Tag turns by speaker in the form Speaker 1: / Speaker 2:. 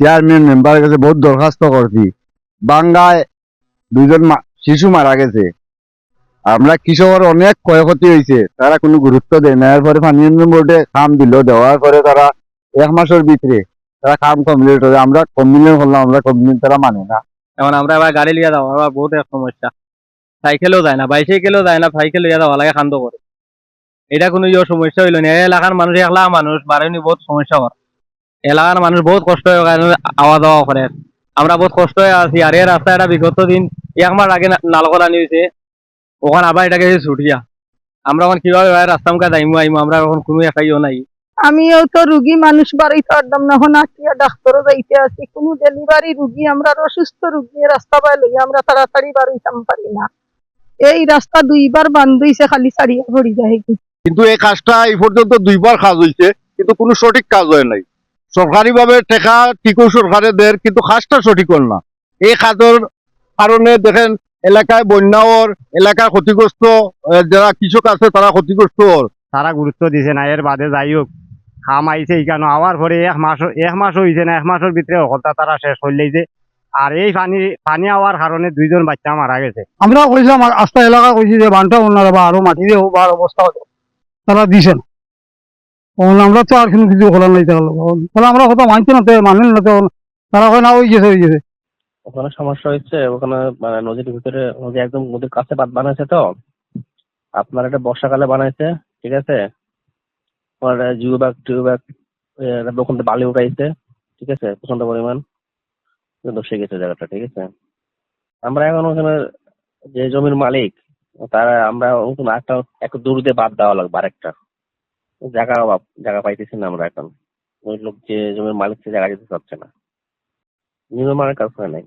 Speaker 1: Chairman মেম্বারের কাছে বহুত দরখাস্ত করছি। বাঙ্গায় দুইজন শিশু মারা গেছে। আমরা কৃষকের অনেক ক্ষয়ক্ষতি হয়েছে, তারা কোনো গুরুত্ব দেয় না। এরপরে পানি উন্নয়ন বোর্ডে কাম দিল, দেওয়ার পরে তারা 1 মাসের ভিতরে তারা কাম কমপ্লিট হবে। আমরা কমপ্লেন করলাম, আমরা কমপ্লেন তারা মানে না।
Speaker 2: এখন আমরা এবার গাড়ি লিয়ে যাওয়া আবার বহুত এক সমস্যা, সাইকেলও যায় না, বাইসাইকেলও যায় না, সাইকেল লিয়ে যাওয়া লাগে খান্দ করে। এটা কোনো সমস্যা হইলো না। এই এলাকার মানুষ, একলা মানুষ বাড়াইনি বহুত সমস্যা হয়। এলাকার মানুষ বহুত কষ্ট হয়ে আওয়া যাওয়া করে। আমরা বহুত কষ্ট হয়ে আছি। আর এই রাস্তাটা বিগত দিন 1 মাস আগে নালকর আনি হয়েছে, ওখানে আবার এটাকে ছুটিয়া আমরা এখন কিভাবে রাস্তা মুখে যাইমু আইমু, আমরা এখন কোনো একাইও নাই।
Speaker 3: আমিও তো রুগী মানুষ বাড়াইতে পারতাম না, এখন আটিয়া ডাক্তারও যাইতে আছি। কোনো ডেলিভারি রুগী, আমরা অসুস্থ রুগী রাস্তা পাই লই আমরা তাড়াতাড়ি বাড়াইতাম পারি না। এই রাস্তা 2বার বান্ধ হইছে, খালি ছাড়িয়া ভরি যায়।
Speaker 1: কিন্তু এই কাজটা এই পর্যন্ত 2বার কাজ হয়েছে, কিন্তু কোনো সঠিক কাজ হয় নাই। সরকারি ভাবে টেকা ঠিকও সরকারে দেয়, কিন্তু কাজটা সঠিক হল না। এই কাজের কারণে দেখেন এলাকায় বন্যা ওর, এলাকায় ক্ষতিগ্রস্ত যারা কৃষক আছে তারা ক্ষতিগ্রস্ত ওর।
Speaker 4: তারা গুরুত্ব দিছে না। এর বাদে যাই হোক, খাম আইছে এখানে আওয়ার পরে 1 মাস হয়েছে না, 1 মাসের ভিতরে হলতা তারা শেষ করলেইছে। আর এই পানি আওয়ার কারণে 2জন বাচ্চা মারা গেছে।
Speaker 5: আমরা কইলাম আস্তা এলাকা কইছি যে বানটা ওনারা বা আরো মাটি দিয়ে বার অবস্থা হতো, তারা দিছে না। আমরা তো আর কিছু করার নাই, তাহলে আমরা কথা মানছি না, মানেন না। তখন তারা কয় না, হয়ে গেছে হয়ে গেছে।
Speaker 6: ওখানে সমস্যা হচ্ছে, ওখানে মানে নদীর ভিতরে, নদী একদম নদীর কাছে বাঁধ বানাইছে তো। আপনার এটা বর্ষাকালে বানাইছে, ঠিক আছে। তোমার জিও ব্যাগ টিউ ব্যাগ ওখান থেকে বালি উঠাইছে, ঠিক আছে, প্রচন্ড পরিমাণ ধসে গেছে জায়গাটা, ঠিক আছে। আমরা এখন ওখানে যে জমির মালিক, তারা আমরা নতুন একটু দূর দিয়ে বাদ দেওয়া লাগবে আরেকটা জায়গা, অভাব, জায়গা পাইতেছি না আমরা এখন। ওই লোক যে জমির মালিক সে জায়গা দিতে চাচ্ছে না, নির্মাণের কাজ হয় নাই।